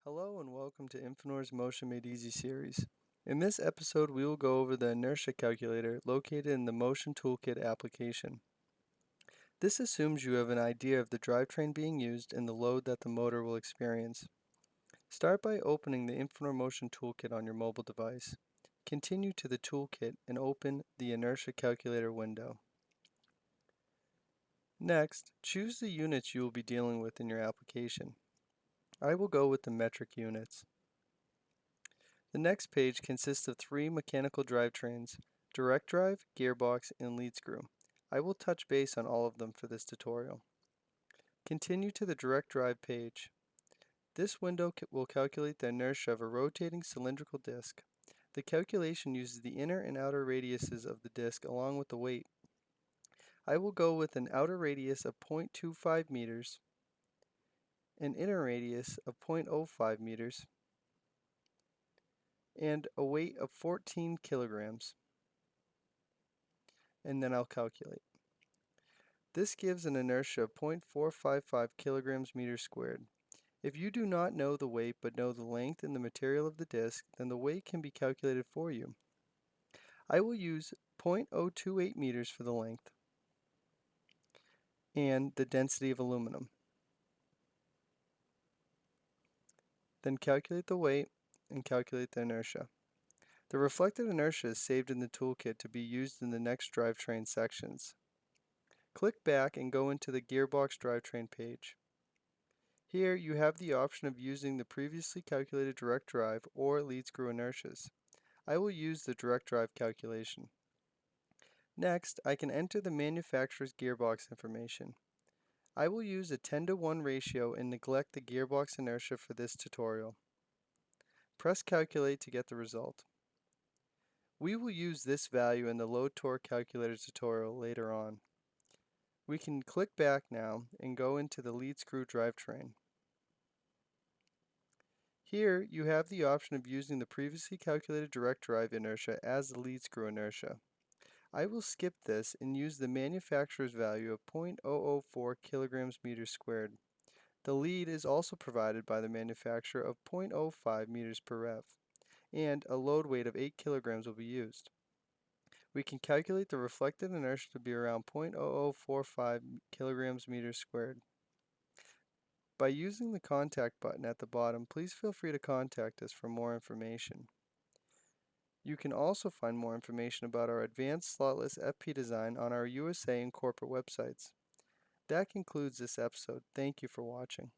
Hello and welcome to Infanor's Motion Made Easy series. In this episode, we will go over the Inertia Calculator located in the Motion Toolkit application. This assumes you have an idea of the drivetrain being used and the load that the motor will experience. Start by opening the Infranor Motion Toolkit on your mobile device. Continue to the Toolkit and open the Inertia Calculator window. Next, choose the units you will be dealing with in your application. I will go with the metric units. The next page consists of three mechanical drivetrains: direct drive, gearbox, and lead screw. I will touch base on all of them for this tutorial. Continue to the direct drive page. This window will calculate the inertia of a rotating cylindrical disc. The calculation uses the inner and outer radiuses of the disc along with the weight. I will go with an outer radius of 0.25 meters, an inner radius of 0.05 meters, and a weight of 14 kilograms. And then I'll calculate. This gives an inertia of 0.455 kilograms meters squared. If you do not know the weight but know the length and the material of the disc, then the weight can be calculated for you. I will use 0.028 meters for the length and the density of aluminum. Then calculate the weight and calculate the inertia. The reflected inertia is saved in the toolkit to be used in the next drivetrain sections. Click back and go into the gearbox drivetrain page. Here you have the option of using the previously calculated direct drive or lead screw inertias. I will use the direct drive calculation. Next, I can enter the manufacturer's gearbox information. I will use a 10:1 ratio and neglect the gearbox inertia for this tutorial. Press calculate to get the result. We will use this value in the load torque calculator tutorial later on. We can click back now and go into the lead screw drivetrain. Here you have the option of using the previously calculated direct drive inertia as the lead screw inertia. I will skip this and use the manufacturer's value of 0.004 kilograms meters squared. The lead is also provided by the manufacturer of 0.05 meters per rev, and a load weight of 8 kilograms will be used. We can calculate the reflected inertia to be around 0.0045 kilograms meters squared. By using the contact button at the bottom, please feel free to contact us for more information. You can also find more information about our advanced slotless FP design on our USA and corporate websites. That concludes this episode. Thank you for watching.